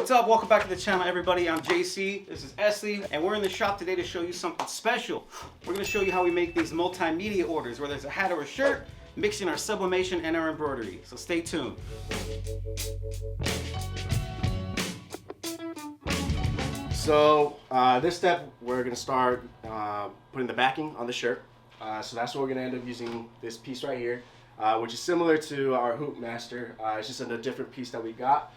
What's up? Welcome back to the channel, everybody. I'm JC. This is Esley, and we're in the shop today to show you something special. We're going to show you how we make these multimedia orders, whether it's a hat or a shirt, mixing our sublimation and our embroidery. So stay tuned. So this step, we're going to start putting the backing on the shirt. So that's what we're going to end up using this piece right here, which is similar to our Hoop Master. It's just a different piece that we got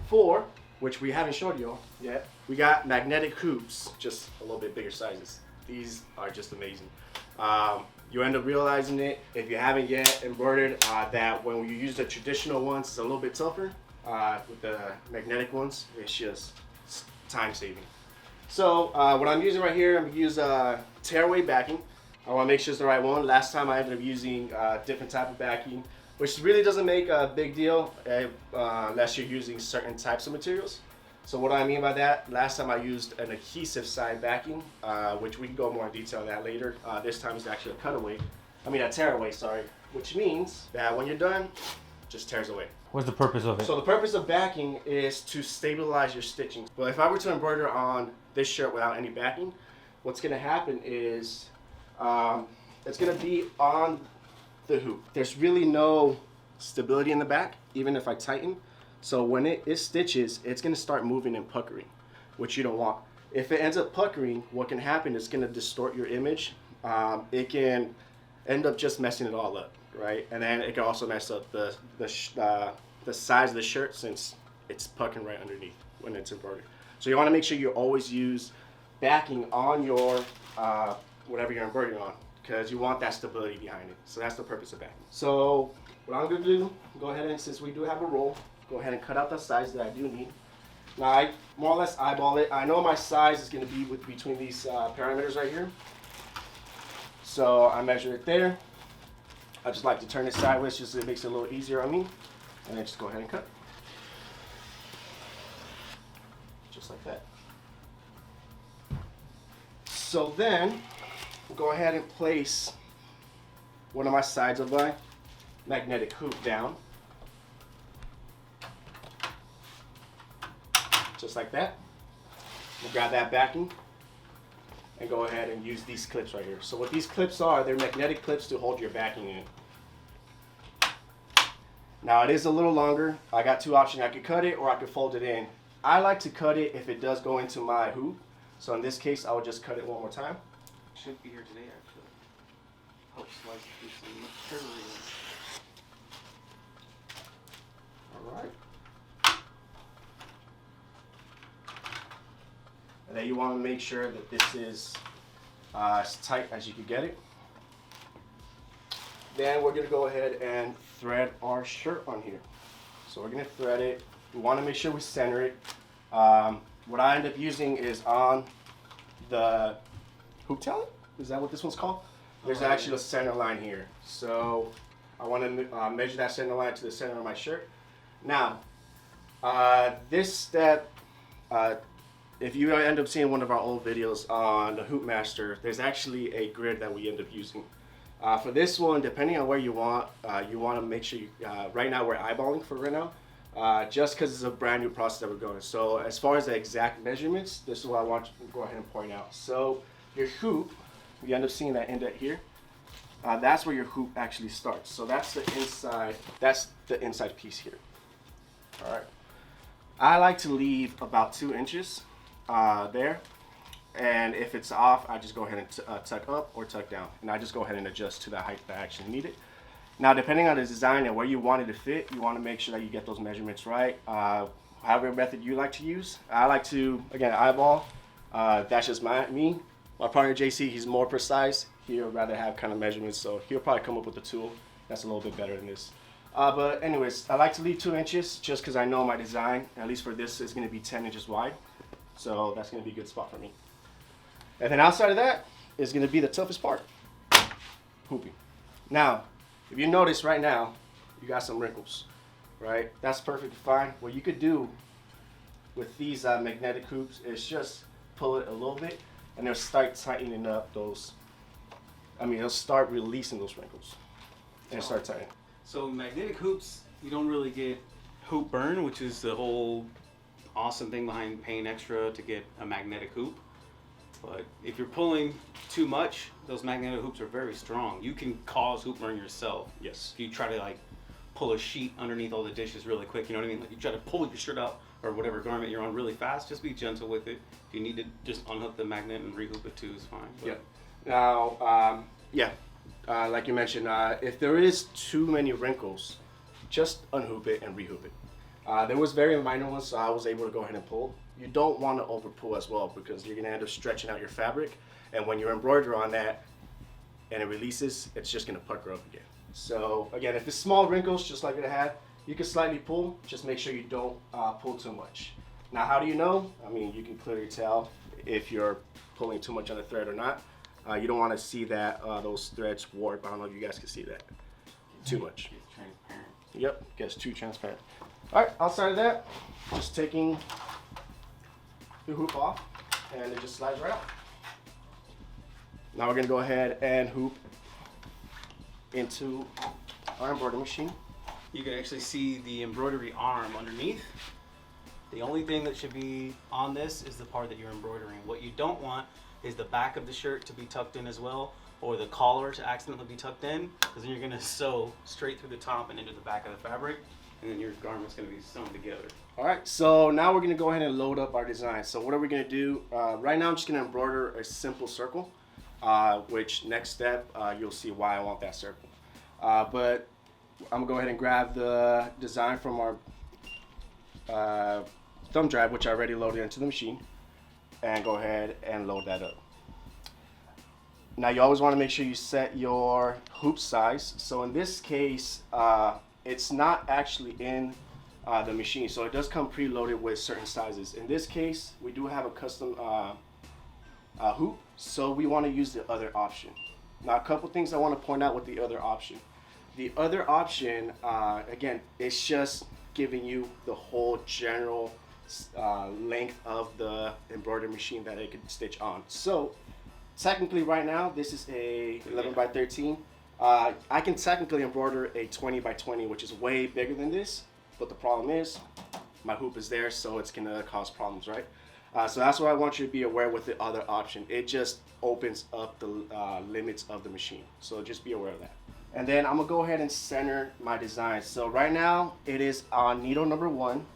for, which we haven't showed you yet. We got magnetic hoops, just a little bit bigger sizes. These are just amazing. You end up realizing it, if you haven't yet, embroidered, that when you use the traditional ones, it's a little bit tougher. With the magnetic ones, it's just time saving. So what I'm using right here, I'm going to use tearaway backing. I want to make sure it's the right one. Last time I ended up using a different type of backing, which really doesn't make a big deal unless you're using certain types of materials. So what do I mean by that? Last time I used an adhesive side backing, which we can go more in detail on that later. This time it's actually a tearaway, sorry, which means that when you're done, just tears away. What's the purpose of it? So the purpose of backing is to stabilize your stitching. But if I were to embroider on this shirt without any backing, what's gonna happen is it's gonna be on the hoop. There's really no stability in the back, even if I tighten. So when it stitches, it's gonna start moving and puckering, which you don't want. If it ends up puckering, what can happen is it's gonna distort your image. It can end up just messing it all up, right? And then it can also mess up the size of the shirt, since it's puckering right underneath when it's embroidered. So you wanna make sure you always use backing on your whatever you're embroidering on, because you want that stability behind it. So that's the purpose of backing. So what I'm going to do, go ahead and, since we do have a roll, go ahead and cut out the size that I do need. Now I more or less eyeball it. I know my size is going to be between these parameters right here. So I measure it there. I just like to turn it sideways just so it makes it a little easier on me. And then just go ahead and cut. Just like that. So then, go ahead and place one of my sides of my magnetic hoop down, just like that. We'll grab that backing and go ahead and use these clips right here. So what these clips are, they're magnetic clips to hold your backing in. Now it is a little longer. I got two options. I could cut it or I could fold it in. I like to cut it if it does go into my hoop. So in this case, I will just cut it one more time. Should be here today, actually. Help slice through some material. All right. And then you want to make sure that this is as tight as you can get it. Then we're going to go ahead and thread our shirt on here. So we're going to thread it. We want to make sure we center it. What I end up using is on the hoop talent. Is that what this one's called? There's actually a center line here. So I want to measure that center line to the center of my shirt. Now, this step, if you end up seeing one of our old videos on the Hoop Master, there's actually a grid that we end up using. For this one, depending on where you want to make sure you, right now we're eyeballing for right now. Just because it's a brand new process that we're going. So as far as the exact measurements, this is what I want you to go ahead and point out. So your hoop, you end up seeing that indent here. That's where your hoop actually starts. So that's the inside piece here. All right. I like to leave about 2 inches there. And if it's off, I just go ahead and tuck up or tuck down. And I just go ahead and adjust to the height that I actually need it. Now, depending on the design and where you want it to fit, you want to make sure that you get those measurements right. However method you like to use. I like to, again, eyeball. That's just me. My partner, JC, he's more precise. He'll rather have kind of measurements, so he'll probably come up with a tool that's a little bit better than this. But anyways, I like to leave 2 inches just because I know my design, at least for this, is going to be 10 inches wide. So that's going to be a good spot for me. And then outside of that is going to be the toughest part, hooping. Now, if you notice right now, you got some wrinkles, right? That's perfectly fine. What you could do with these magnetic hoops is just pull it a little bit, and it'll start tightening up those. It'll start releasing those wrinkles, and start tightening. So magnetic hoops, you don't really get hoop burn, which is the whole awesome thing behind paying extra to get a magnetic hoop. But if you're pulling too much, those magnetic hoops are very strong. You can cause hoop burn yourself. Yes. If you try to like pull a sheet underneath all the dishes really quick, you know what I mean? Like you try to pull your shirt out or whatever garment you're on really fast, just be gentle with it. If you need to just unhook the magnet and rehoop it too is fine. But Yeah. Now, like you mentioned, if there is too many wrinkles, just unhoop it and rehoop it. There was very minor ones, so I was able to go ahead and pull. You don't want to over pull as well because you're gonna end up stretching out your fabric, and when you're embroidered on that and it releases, it's just gonna pucker up again. So again, if it's small wrinkles, just like it had, you can slightly pull. Just make sure you don't pull too much. Now, how do you know? I mean, you can clearly tell if you're pulling too much on the thread or not. You don't want to see that those threads warp. I don't know if you guys can see that. Too much. it's transparent. Yep, gets too transparent. All right, outside of that, just taking the hoop off, and it just slides right out. Now we're gonna go ahead and hoop into our embroidery machine. You can actually see the embroidery arm underneath. The only thing that should be on this is the part that you're embroidering. What you don't want is the back of the shirt to be tucked in as well, or the collar to accidentally be tucked in, because then you're gonna sew straight through the top and into the back of the fabric, and then your garment's gonna be sewn together. All right, so now we're gonna go ahead and load up our design. So what are we gonna do? Right now I'm just gonna embroider a simple circle, which next step, you'll see why I want that circle. But I'm gonna go ahead and grab the design from our thumb drive, which I already loaded into the machine, and go ahead and load that up. Now you always want to make sure you set your hoop size. So in this case, it's not actually in the machine, so it does come preloaded with certain sizes. In this case, we do have a custom hoop, so we want to use the other option. Now, a couple things I want to point out with the other option. The other option, again, it's just giving you the whole general length of the embroidery machine that it could stitch on. So technically right now this is a 11 by 13. I can technically embroider a 20 by 20, which is way bigger than this, but the problem is my hoop is there, so it's gonna cause problems, right? So that's what I want you to be aware with the other option. It just opens up the limits of the machine, so just be aware of that. And then I'm gonna go ahead and center my design. So right now it is on needle number 1.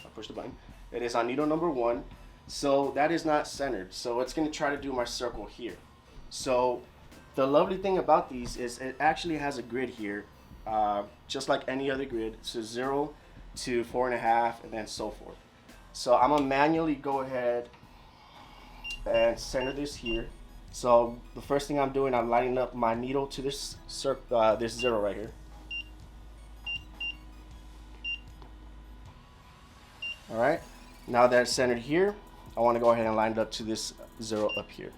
I'll push the button. It is on needle number 1. So that is not centered. So it's gonna try to do my circle here. So the lovely thing about these is it actually has a grid here, just like any other grid. So 0 to 4.5 and then so forth. So I'm gonna manually go ahead and center this here. So the first thing I'm doing, I'm lining up my needle to this this 0 right here. All right, now that it's centered here, I want to go ahead and line it up to this 0 up here.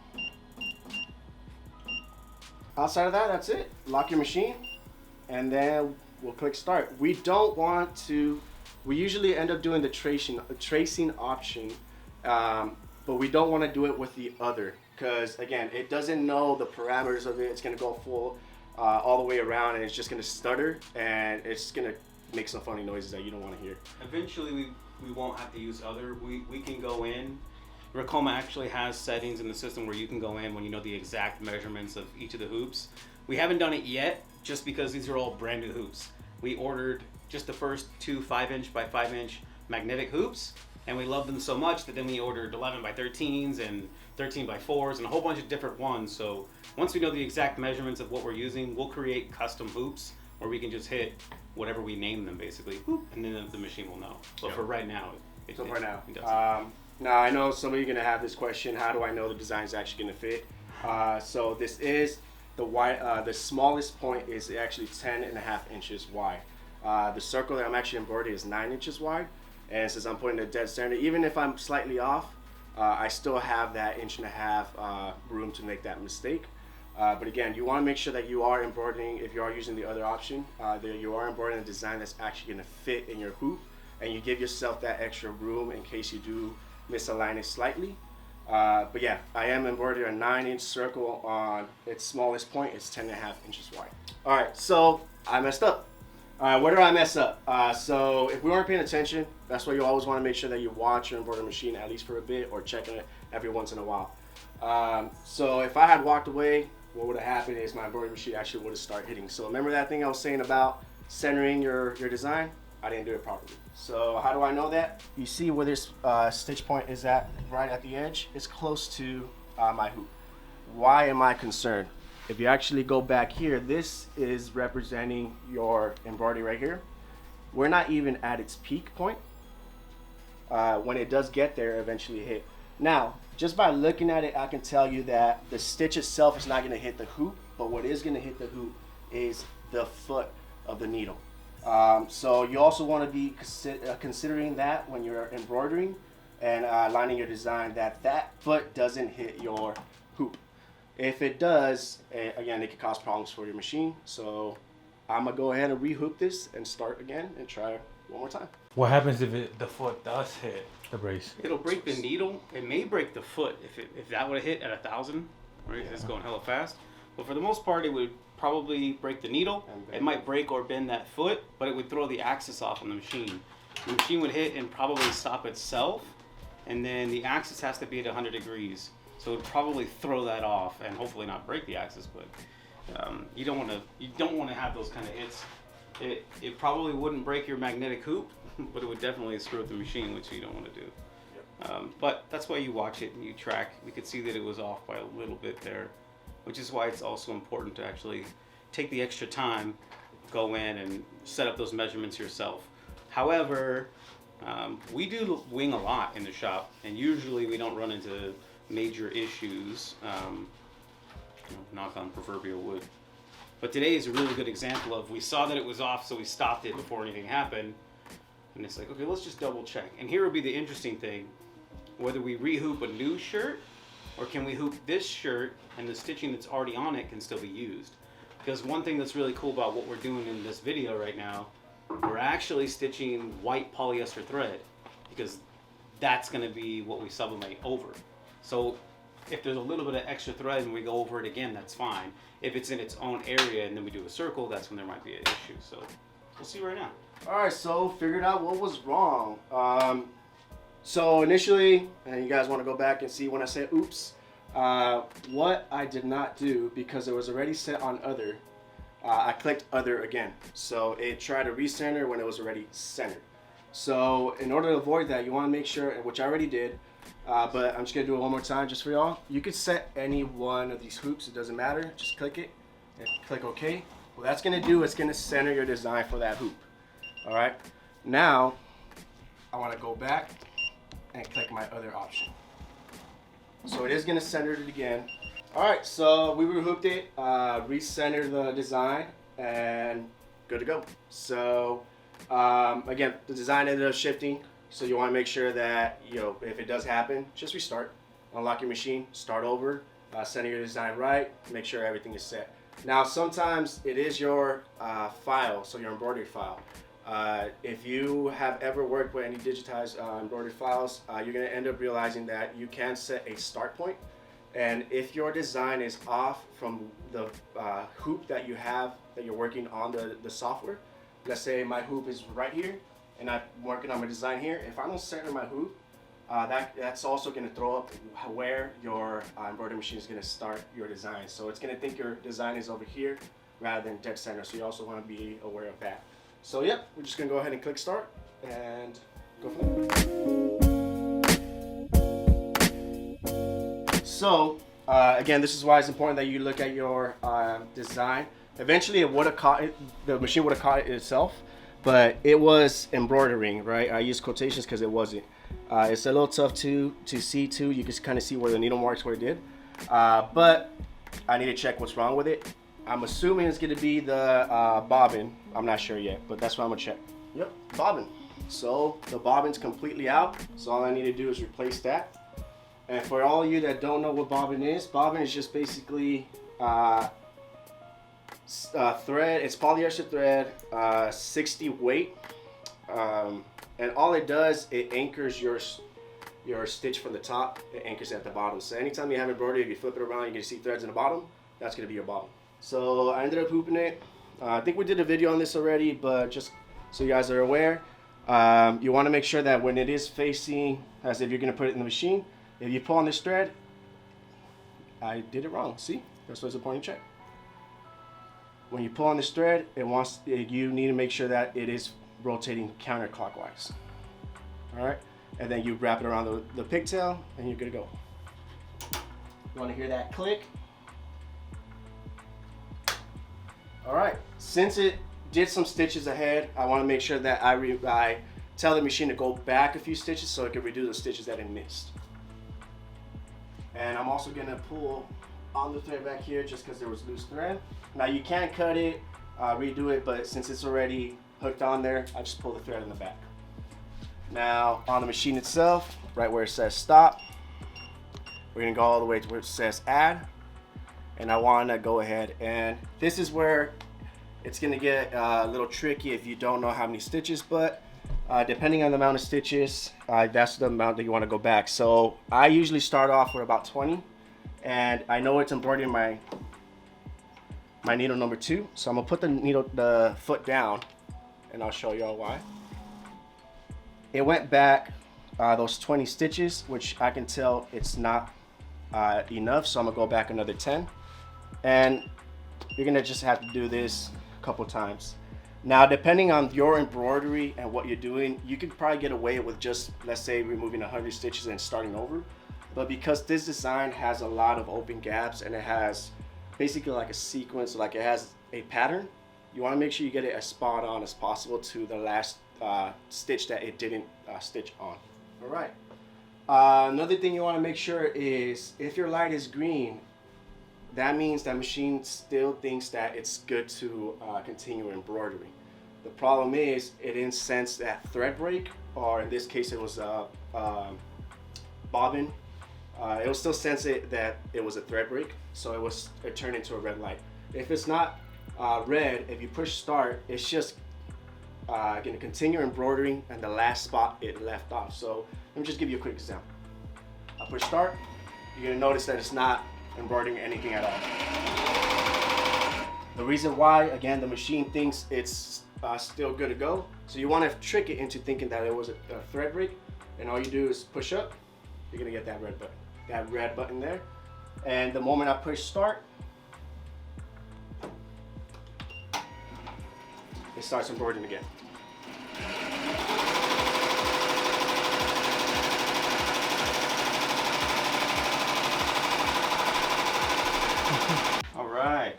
Outside of that, that's it. Lock your machine, and then we'll click start. We don't want to, we usually end up doing the tracing option, but we don't want to do it with the other, because again, it doesn't know the parameters of it. It's going to go full all the way around, and it's just going to stutter, and it's going to make some funny noises that you don't want to hear. Eventually we won't have to use other. We can go in. Racoma actually has settings in the system where you can go in when you know the exact measurements of each of the hoops. We haven't done it yet just because these are all brand new hoops. We ordered just the first 2 5-inch by 5-inch magnetic hoops, and we loved them so much that then we ordered 11 by 13s and 13 by 4s and a whole bunch of different ones. So once we know the exact measurements of what we're using, we'll create custom hoops where we can just hit whatever we name them basically, whoop, and then the machine will know. But for right now, it does. Now I know some of you are gonna have this question: how do I know the design is actually gonna fit? So this is the smallest point is actually 10.5 inches wide. The circle that I'm actually embroidering is 9 inches wide, and since I'm putting it dead center, even if I'm slightly off, I still have that 1.5 inch room to make that mistake. But again, you want to make sure that you are embroidering, if you are using the other option, that you are embroidering a design that's actually going to fit in your hoop, and you give yourself that extra room in case you do misalign it slightly. But yeah, I am embroidering a 9-inch circle on its smallest point. It's 10.5 inches wide. All right, so I messed up. All right, where do I mess up? So if we weren't paying attention, that's why you always want to make sure that you watch your embroidery machine at least for a bit or checking it every once in a while. So if I had walked away, what would have happened is my embroidery machine actually would have started hitting. So remember that thing I was saying about centering your design? I didn't do it properly. So how do I know that? You see where this stitch point is at, right at the edge? It's close to my hoop. Why am I concerned? If you actually go back here, this is representing your embroidery right here. We're not even at its peak point. When it does get there, eventually hit. Now, just by looking at it, I can tell you that the stitch itself is not gonna hit the hoop, but what is gonna hit the hoop is the foot of the needle. So you also wanna be considering that when you're embroidering and lining your design, that foot doesn't hit your hoop. If it does, again, it could cause problems for your machine. So I'm gonna go ahead and re-hoop this and start again and try one more time. What happens if the foot does hit the brace? It'll break the needle. It may break the foot if that would have hit at 1,000, right? It's going hella fast. But for the most part, it would probably break the needle. It might break or bend that foot, but it would throw the axis off on the machine. The machine would hit and probably stop itself, and then the axis has to be at 100 degrees. So it would probably throw that off and hopefully not break the axis, but you don't want to have those kind of hits. It probably wouldn't break your magnetic hoop, but it would definitely screw up the machine, which you don't want to do. But that's why you watch it and you track. You could see that it was off by a little bit there, which is why it's also important to actually take the extra time, go in and set up those measurements yourself. However, we do wing a lot in the shop, and usually we don't run into major issues, knock on proverbial wood. But today is a really good example of, we saw that it was off, so we stopped it before anything happened. And it's like, okay, let's just double check. And here would be the interesting thing, whether we re-hoop a new shirt, or can we hoop this shirt and the stitching that's already on it can still be used. Because one thing that's really cool about what we're doing in this video right now, we're actually stitching white polyester thread, because that's gonna be what we sublimate over. So if there's a little bit of extra thread and we go over it again, that's fine. If it's in its own area and then we do a circle, that's when there might be an issue. So we'll see right now. All right, so figured out what was wrong. So initially, and you guys want to go back and see when I said oops, what I did not do, because it was already set on other, I clicked other again. So it tried to recenter when it was already centered. So in order to avoid that, you want to make sure, which I already did, but I'm just gonna do it one more time just for y'all. You could set any one of these hoops, it doesn't matter. Just click it and click OK. What that's gonna do is gonna center your design for that hoop. All right. Now I want to go back and click my other option. So it is gonna center it again. All right. So we rehooped it, recenter the design, and good to go. So again, the design ended up shifting. So you want to make sure that, if it does happen, just restart, unlock your machine, start over, center your design right, make sure everything is set. Now, sometimes it is your file, so your embroidery file. If you have ever worked with any digitized embroidery files, you're going to end up realizing that you can set a start point. And if your design is off from the hoop that you have, that you're working on the software, let's say my hoop is right here, and I'm working on my design here. If I don't center my hoop, that's also going to throw up where your embroidery machine is going to start your design. So it's going to think your design is over here rather than dead center. So you also want to be aware of that. So yep, we're just going to go ahead and click start and go from there. So again, this is why it's important that you look at your design. Eventually, it would have caught it. The machine would have caught it itself. But it was embroidering, right? I use quotations because it wasn't. It's a little tough to see too. You can kind of see where the needle marks where it did. But I need to check what's wrong with it. I'm assuming it's going to be the bobbin. I'm not sure yet, but that's what I'm going to check. Yep, bobbin. So the bobbin's completely out. So all I need to do is replace that. And for all of you that don't know what bobbin is just basically thread. It's polyester thread, 60 weight, and all it does, it anchors your stitch from the top. It anchors at the bottom. So anytime you have embroidery, if you flip it around, you can see threads in the bottom. That's gonna be your bottom. So I ended up hooping it. I think we did a video on this already, but just so you guys are aware, you want to make sure that when it is facing as if you're going to put it in the machine, if you pull on this thread, I did it wrong. See, that's what's a pointing check. When you pull on this thread, you need to make sure that it is rotating counterclockwise. All right, and then you wrap it around the pigtail, and you're good to go. You want to hear that click? All right, since it did some stitches ahead, I want to make sure that I tell the machine to go back a few stitches so it can redo the stitches that it missed. And I'm also going to pull on the thread back here just because there was loose thread. Now you can cut it, redo it, but since it's already hooked on there, I just pull the thread in the back. Now on the machine itself, right where it says stop, we're going to go all the way to where it says add. And I want to go ahead, and this is where it's going to get a little tricky if you don't know how many stitches, but depending on the amount of stitches, that's the amount that you want to go back. So I usually start off with about 20, and I know it's embroidering my needle number 2, so I'm going to put the foot down, and I'll show y'all why. It went back those 20 stitches, which I can tell it's not enough, so I'm going to go back another 10. And you're gonna just have to do this a couple times. Now, depending on your embroidery and what you're doing, you could probably get away with just, let's say, removing 100 stitches and starting over. But because this design has a lot of open gaps and it has basically like a sequence, like it has a pattern, you want to make sure you get it as spot on as possible to the last stitch that it didn't stitch on. All right. Another thing you want to make sure is if your light is green, that means that machine still thinks that it's good to continue embroidery. The problem is it didn't sense that thread break, or in this case it was a bobbin. It will still sense it that it was a thread break, so it turned into a red light. If it's not red, if you push start, it's just going to continue embroidering and the last spot it left off. So let me just give you a quick example. I push start, you're going to notice that it's not embroidering anything at all. The reason why, again, the machine thinks it's still good to go. So you want to trick it into thinking that it was a thread break, and all you do is push up, you're going to get that red button there. And the moment I push start, it starts embroidering again. All right.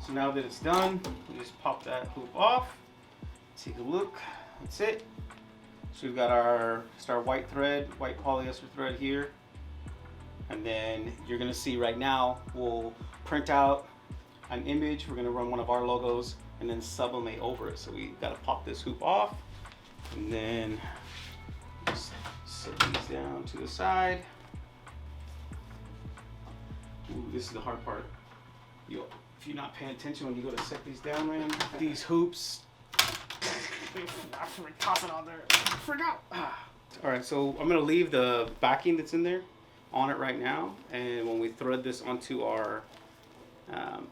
So now that it's done, we just pop that hoop off. Take a look. That's it. So we've got our white thread, white polyester thread here. And then you're gonna see right now, we'll print out an image. We're gonna run one of our logos and then sublimate over it. So we gotta pop this hoop off and then just set these down to the side. Ooh, this is the hard part. If you're not paying attention when you go to set these down, man, these hoops, I toss it on there. Forgot. All right, so I'm gonna leave the backing that's in there on it right now, and when we thread this onto our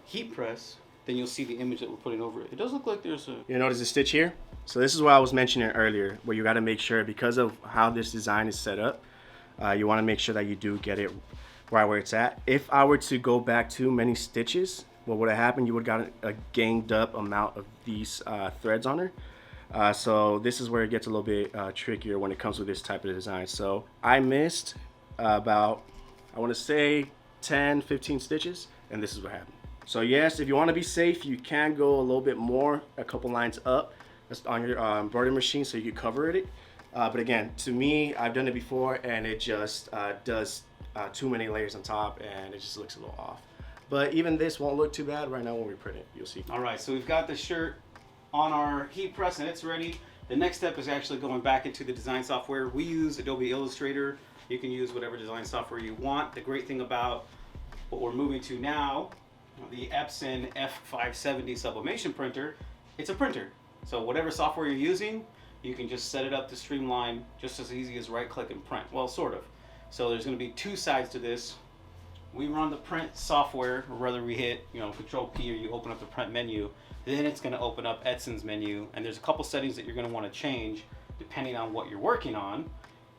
heat press, then you'll see the image that we're putting over it. It does look like there's a... You notice the stitch here? So this is what I was mentioning earlier, where you got to make sure, because of how this design is set up, you want to make sure that you do get it right where it's at. If I were to go back too many stitches, what would have happened? You would have got a ganged up amount of these threads on her. So this is where it gets a little bit trickier when it comes with this type of design. So I missed about, I want to say 10, 15 stitches, and this is what happened. So yes, if you want to be safe, you can go a little bit more, a couple lines up on your embroidery machine so you can cover it. But again, to me, I've done it before, and it just does too many layers on top, and it just looks a little off. But even this won't look too bad right now when we print it. You'll see. All right, so we've got the shirt on our heat press and it's ready. The next step is actually going back into the design software. We use Adobe Illustrator. You can use whatever design software you want. The great thing about what we're moving to now, the Epson F570 Sublimation printer, it's a printer. So whatever software you're using, you can just set it up to streamline just as easy as right click and print. Well, sort of. So there's going to be two sides to this. we run the print software, or whether we hit, Control P or you open up the print menu, then it's going to open up Edson's menu, and there's a couple settings that you're going to want to change depending on what you're working on.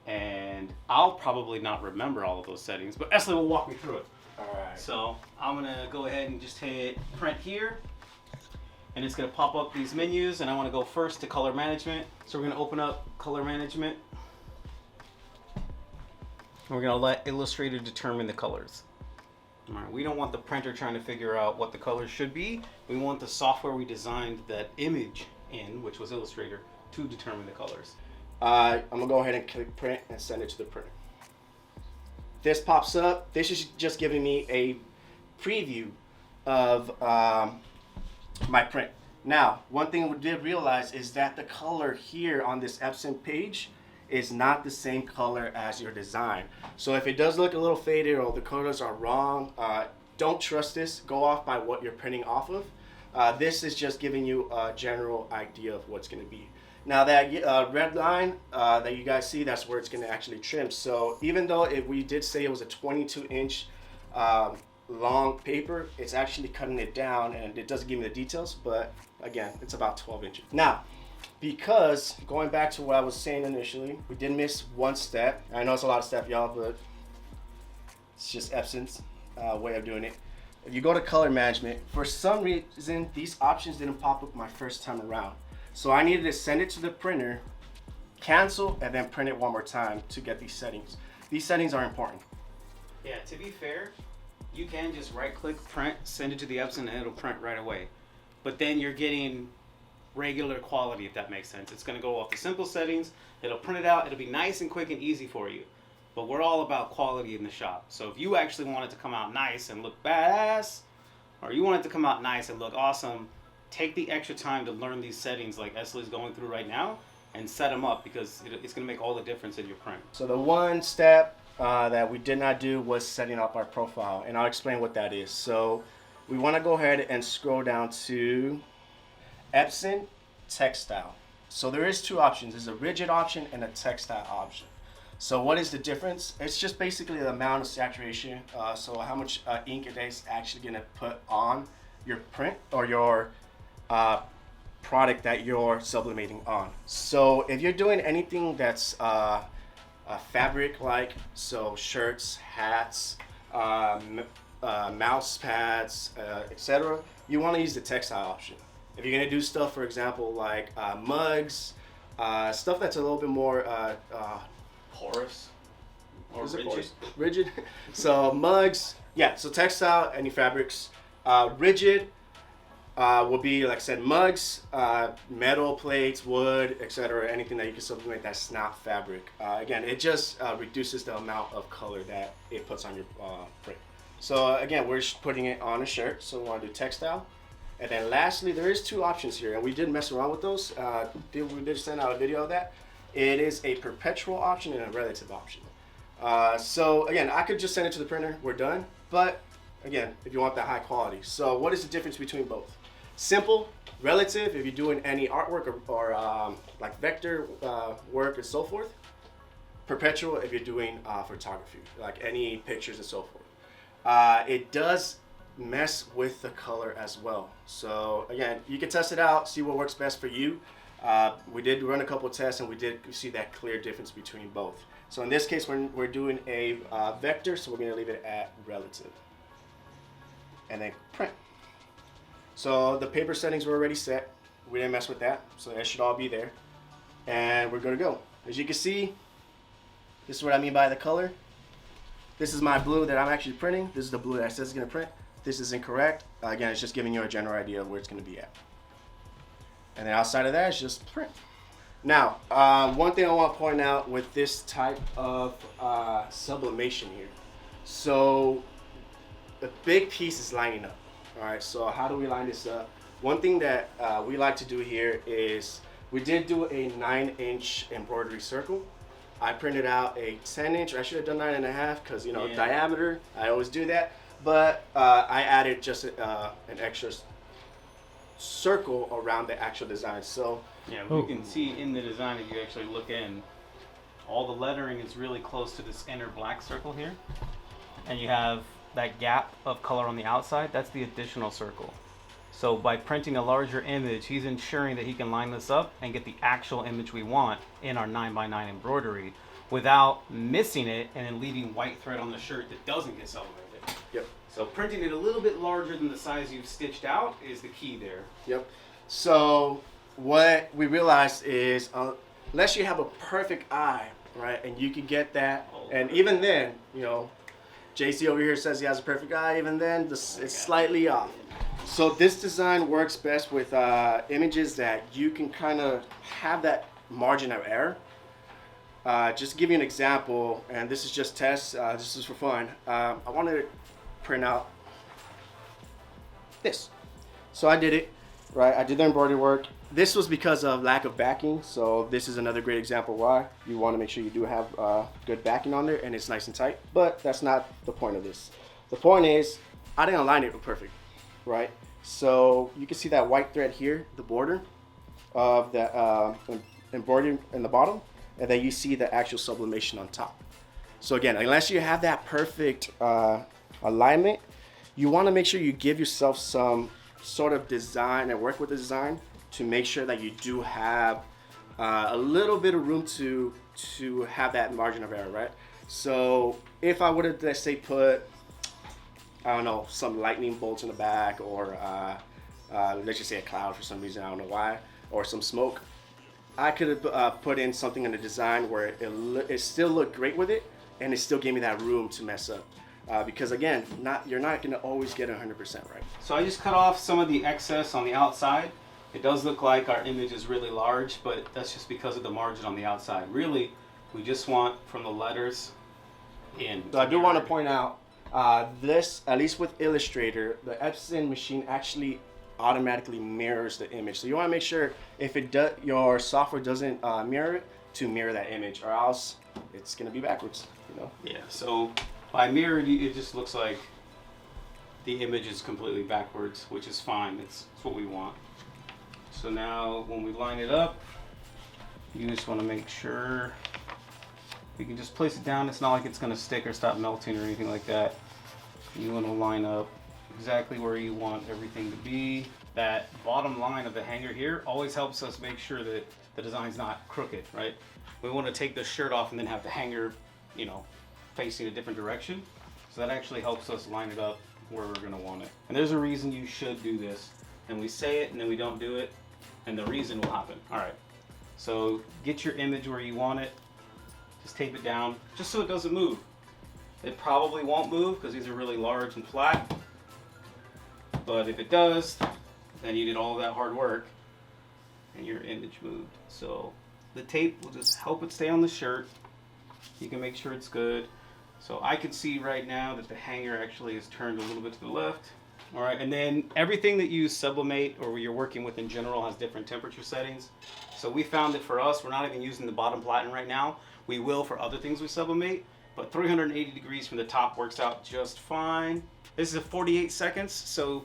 And I'll probably not remember all of those settings, but Esley will walk me through it. All right. So I'm going to go ahead and just hit print here, and it's going to pop up these menus, and I want to go first to color management. So we're going to open up color management, and we're going to let Illustrator determine the colors. All right, we don't want the printer trying to figure out what the colors should be. We want the software we designed that image in, which was Illustrator, to determine the colors. I'm gonna go ahead and click print and send it to the printer. This pops up. This is just giving me a preview of my print. Now, one thing we did realize is that the color here on this Epson page is not the same color as your design. So if it does look a little faded or the colors are wrong, don't trust this. Go off by what you're printing off of. This is just giving you a general idea of what's gonna be. Now that red line that you guys see, that's where it's gonna actually trim. So even though if we did say it was a 22-inch long paper, it's actually cutting it down, and it doesn't give me the details, but again, it's about 12 inches. Now, because going back to what I was saying initially, we did miss one step. I know it's a lot of steps, y'all, but it's just Epson's way of doing it. If you go to color management, for some reason, these options didn't pop up my first time around. So I needed to send it to the printer, cancel, and then print it one more time to get these settings. These settings are important. Yeah, to be fair, you can just right-click, print, send it to the Epson, and it'll print right away. But then you're getting regular quality, if that makes sense. It's going to go off the simple settings. It'll print it out. It'll be nice and quick and easy for you. But we're all about quality in the shop. So if you actually want it to come out nice and look badass, or you want it to come out nice and look awesome, take the extra time to learn these settings like Esley's going through right now and set them up, because it's going to make all the difference in your print. So the one step that we did not do was setting up our profile, and I'll explain what that is. So we want to go ahead and scroll down to Epson textile. So there is two options. There's a rigid option and a textile option. So what is the difference? It's just basically the amount of saturation, so how much ink it is actually going to put on your print or your product that you're sublimating on. So if you're doing anything that's fabric like, so shirts, hats, mouse pads, etc., you want to use the textile option. If you're going to do stuff, for example, like mugs, stuff that's a little bit more Porous or rigid. Porous? Rigid. So mugs, yeah, so textile, any fabrics. Rigid will be, like I said, mugs, metal plates, wood, etc., anything that you can sublimate that's not fabric. Again, it just reduces the amount of color that it puts on your print. So again, we're just putting it on a shirt, so we want to do textile. And then lastly, there is two options here, and we did mess around with those. We did send out a video of that. It is a perpetual option and a relative option. So again, I could just send it to the printer, we're done. But again, if you want that high quality. So what is the difference between both? Simple, relative, if you're doing any artwork or like vector work and so forth. Perpetual, if you're doing photography, like any pictures and so forth. It does mess with the color as well. So again, you can test it out, see what works best for you. We did run a couple of tests, and we did see that clear difference between both. So in this case, we're doing a vector, so we're going to leave it at relative. And then print. So the paper settings were already set. We didn't mess with that, so that should all be there. And we're going to go. As you can see, this is what I mean by the color. This is my blue that I'm actually printing. This is the blue that says it's going to print. This is incorrect. Again, it's just giving you a general idea of where it's going to be at. And then outside of that, it's just print. Now, one thing I want to point out with this type of sublimation here. So the big piece is lining up. All right, so how do we line this up? One thing that we like to do here is we did do a 9-inch embroidery circle. I printed out a 10-inch. I should have done 9.5 because, you know, Yeah. diameter. I always do that. But I added just an extra circle around the actual design. So Yeah, we can see in the design, if you actually look in, all the lettering is really close to this inner black circle here. And you have that gap of color on the outside, that's the additional circle. So by printing a larger image, he's ensuring that he can line this up and get the actual image we want in our 9x9 embroidery without missing it and then leaving white thread on the shirt that doesn't get sublimated. Yep. So printing it a little bit larger than the size you've stitched out is the key there. Yep. So what we realized is unless you have a perfect eye, right, and you can get that, and even then, you know, JC over here says he has a perfect eye, even then it's slightly off. So this design works best with images that you can kind of have that margin of error. Just to give you an example, and this is just test, this is for fun. I want to print out this. So I did it, right? I did the embroidery work. This was because of lack of backing, so this is another great example why you want to make sure you do have good backing on there and it's nice and tight, but that's not the point of this. The point is, I didn't align it perfect, right? So you can see that white thread here, the border of the embroidery in the bottom, and then you see the actual sublimation on top. So again, unless you have that perfect alignment, you want to make sure you give yourself some sort of design and work with the design to make sure that you do have a little bit of room to have that margin of error, right? So if I would have, let's say, put, I don't know, some lightning bolts in the back, or let's just say a cloud for some reason, I don't know why, or some smoke, I could have put in something in the design where it still looked great with it, and it still gave me that room to mess up. Because again, you're not going to always get 100% right. So I just cut off some of the excess on the outside. It does look like our image is really large, but that's just because of the margin on the outside. Really, we just want from the letters in. So I do want to point out, this, at least with Illustrator, the Epson machine actually automatically mirrors the image. So you want to make sure if it does, your software doesn't mirror it, to mirror that image, or else it's going to be backwards, you know? Yeah, so by mirrored, it just looks like the image is completely backwards, which is fine. It's what we want. So now when we line it up, you just want to make sure we can just place it down. It's not like it's going to stick or stop melting or anything like that. You want to line up exactly where you want everything to be. That bottom line of the hanger here always helps us make sure that the design's not crooked, right? We want to take the shirt off and then have the hanger, you know, facing a different direction. So that actually helps us line it up where we're going to want it. And there's a reason you should do this. And we say it and then we don't do it, and the reason will happen. All right, so get your image where you want it. Just tape it down, just so it doesn't move. It probably won't move because these are really large and flat. But if it does, then you did all of that hard work and your image moved. So the tape will just help it stay on the shirt. You can make sure it's good. So I can see right now that the hanger actually is turned a little bit to the left. All right, and then everything that you sublimate or you're working with in general has different temperature settings. So we found that for us, we're not even using the bottom platen right now. We will for other things we sublimate, but 380 degrees from the top works out just fine. This is a 48 seconds, so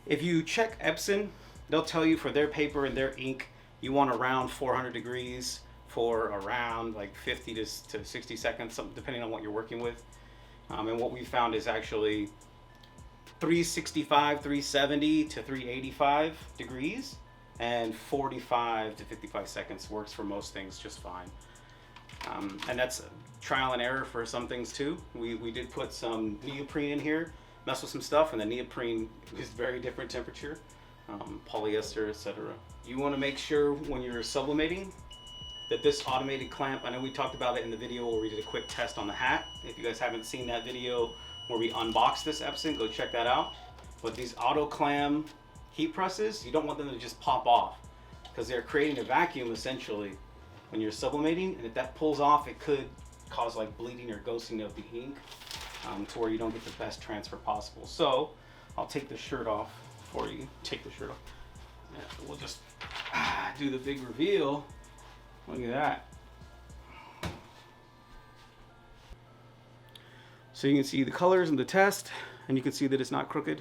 if you check Epson, they'll tell you for their paper and their ink, you want around 400 degrees for around like 50 to 60 seconds, depending on what you're working with. And what we found is actually 365, 370 to 385 degrees, and 45 to 55 seconds works for most things just fine. And that's trial and error for some things too. We did put some neoprene in here, mess with some stuff, and the neoprene is very different temperature, polyester, etc. You want to make sure when you're sublimating that this automated clamp, I know we talked about it in the video where we did a quick test on the hat. If you guys haven't seen that video where we unboxed this Epson, go check that out. But these auto clam heat presses, you don't want them to just pop off because they're creating a vacuum essentially when you're sublimating, and if that pulls off, it could cause like bleeding or ghosting of the ink to where you don't get the best transfer possible. So I'll take the shirt off for you. Take the shirt off. Yeah, we'll just do the big reveal. Look at that. So you can see the colors in the test, and you can see that it's not crooked.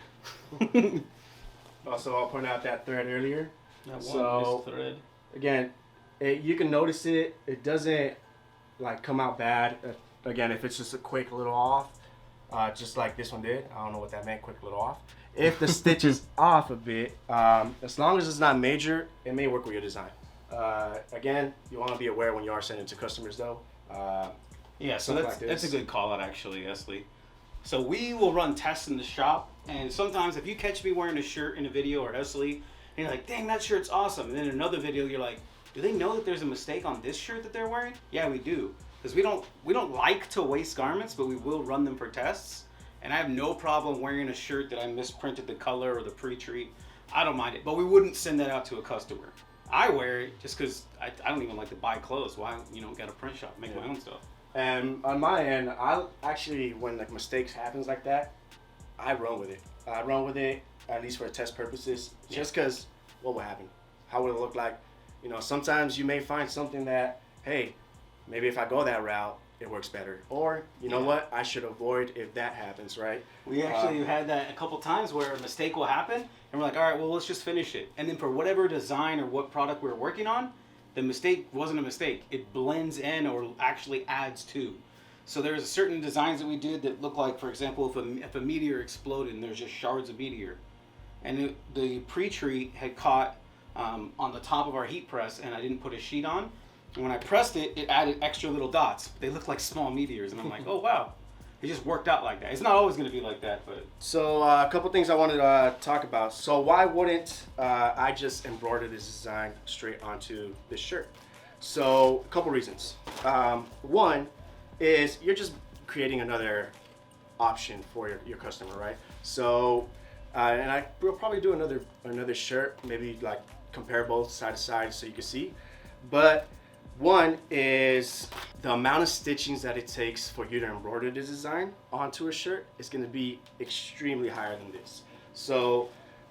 Also, I'll point out that thread earlier. That one thread. Again, you can notice it doesn't like come out bad. Again, if it's just a quick little off, just like this one did. I don't know what that meant, quick little off. If the stitch is off a bit, as long as it's not major, it may work with your design. Again, you want to be aware when you are sending to customers though. Yeah, so that's a good call out actually, Esley. So we will run tests in the shop, and sometimes if you catch me wearing a shirt in a video or Esley, and you're like, dang, that shirt's awesome. And then in another video, you're like, do they know that there's a mistake on this shirt that they're wearing? Yeah, we do. Because we don't like to waste garments, but we will run them for tests. And I have no problem wearing a shirt that I misprinted the color or the pre-treat. I don't mind it, but we wouldn't send that out to a customer. I wear it just because I don't even like to buy clothes. Why, got a print shop, make my own stuff. And on my end, I actually, when like mistakes happens like that, I run with it. I run with it, at least for test purposes, just because what will happen? How would it look like? Sometimes you may find something that, hey, maybe if I go that route, it works better. Or, you know what, I should avoid if that happens, right? We actually had that a couple times where a mistake will happen, and we're like, all right, well, let's just finish it. And then for whatever design or what product we were working on, the mistake wasn't a mistake. It blends in or actually adds to. So there's certain designs that we did that look like, for example, if a meteor exploded and there's just shards of meteor, and the pre-treat had caught on the top of our heat press, and I didn't put a sheet on. And when I pressed it, it added extra little dots. They look like small meteors, and I'm like, oh wow, it just worked out like that. It's not always going to be like that, but. So a couple things I wanted to talk about. So why wouldn't I just embroider this design straight onto this shirt? So a couple reasons. One is you're just creating another option for your customer, right? So, and I will probably do another shirt, maybe like compare both side to side so you can see. But one is the amount of stitchings that it takes for you to embroider this design onto a shirt is going to be extremely higher than this. So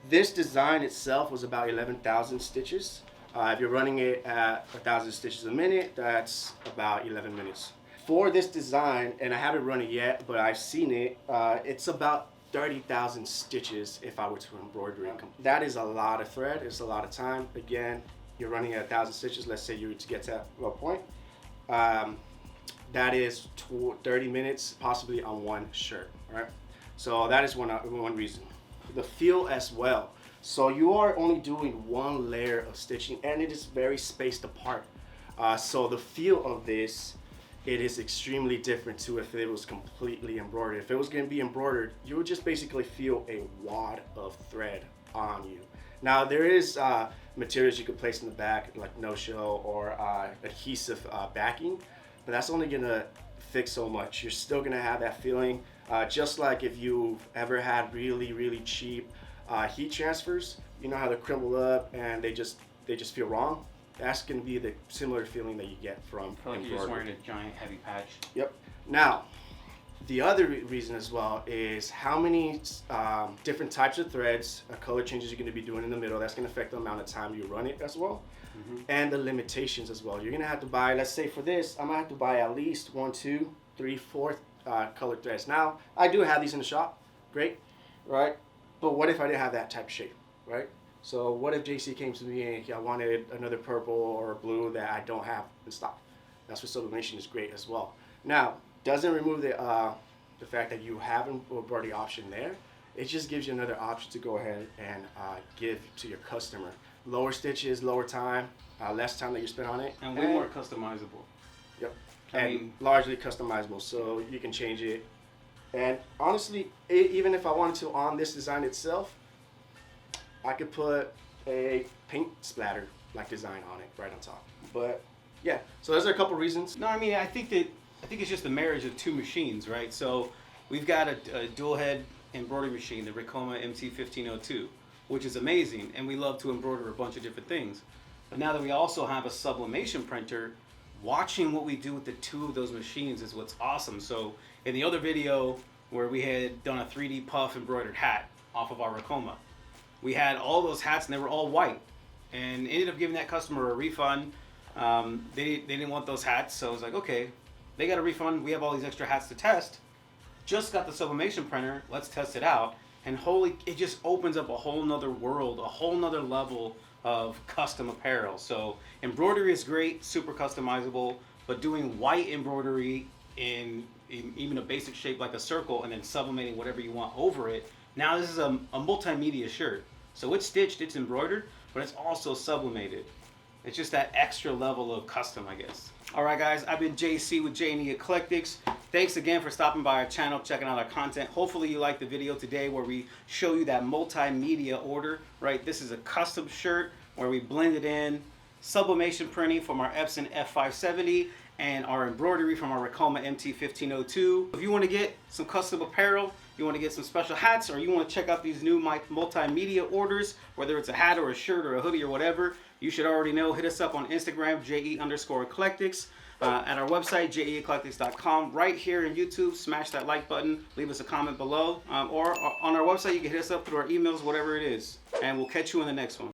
this design itself was about 11,000 stitches. If you're running it at 1,000 stitches a minute, that's about 11 minutes. For this design, and I haven't run it yet, but I've seen it, it's about 30,000 stitches if I were to embroider it. That is a lot of thread, it's a lot of time. Again, you're running at 1,000 stitches, let's say you were to get to that point. That is 30 minutes possibly on one shirt, right? So that is one reason. The feel as well. So you are only doing one layer of stitching, and it is very spaced apart. So the feel of this, it is extremely different to if it was completely embroidered. If it was going to be embroidered, you would just basically feel a wad of thread on you. Now there is materials you could place in the back, like no-show or adhesive backing, but that's only going to fix so much. You're still going to have that feeling, just like if you've ever had really cheap heat transfers. You know how they crumble up and they just feel wrong. That's going to be the similar feeling that you get from like you're just wearing a giant heavy patch. Yep. Now, the other reason as well is how many different types of threads, color changes you're going to be doing in the middle. That's going to affect the amount of time you run it as well. And the limitations as well. You're going to have to buy, let's say for this, I'm going to have to buy at least 1, 2, 3, 4 colored threads. Now, I do have these in the shop. Great, right? But what if I didn't have that type of shape, right? So what if JC came to me and I wanted another purple or blue that I don't have in stock? That's where Sublimation is great as well. Now, doesn't remove the fact that you have an embroidery option there. It just gives you another option to go ahead and give to your customer. Lower stitches, lower time, less time that you spend on it. And way more customizable. Yep. And largely customizable, so you can change it. And honestly, even if I wanted to on this design itself, I could put a paint splatter like design on it right on top. But yeah, so those are a couple reasons. No, I mean, I think it's just the marriage of two machines, right? So we've got a dual head embroidery machine, the Ricoma MT1502, which is amazing, and we love to embroider a bunch of different things. But now that we also have a sublimation printer, watching what we do with the two of those machines is what's awesome. So in the other video where we had done a 3D puff embroidered hat off of our Ricoma, we had all those hats and they were all white, and ended up giving that customer a refund. They didn't want those hats, so I was like, okay, they got a refund. We have all these extra hats to test. Just got the sublimation printer. Let's test it out. And it just opens up a whole nother world, a whole nother level of custom apparel. So embroidery is great, super customizable, but doing white embroidery in even a basic shape like a circle, and then sublimating whatever you want over it. Now this is a multimedia shirt. So it's stitched, it's embroidered, but it's also sublimated. It's just that extra level of custom, I guess. All right, guys, I've been JC with J&E Eclectics. Thanks again for stopping by our channel, checking out our content. Hopefully you liked the video today where we show you that multimedia order, right? This is a custom shirt where we blended in sublimation printing from our Epson F570 and our embroidery from our Ricoma MT1502. If you want to get some custom apparel, you want to get some special hats, or you want to check out these new multimedia orders, whether it's a hat or a shirt or a hoodie or whatever, you should already know. Hit us up on Instagram, JE_Eclectics. At our website, jeeclectics.com. Right here in YouTube, smash that like button, leave us a comment below. Or on our website, you can hit us up through our emails, whatever it is. And we'll catch you in the next one.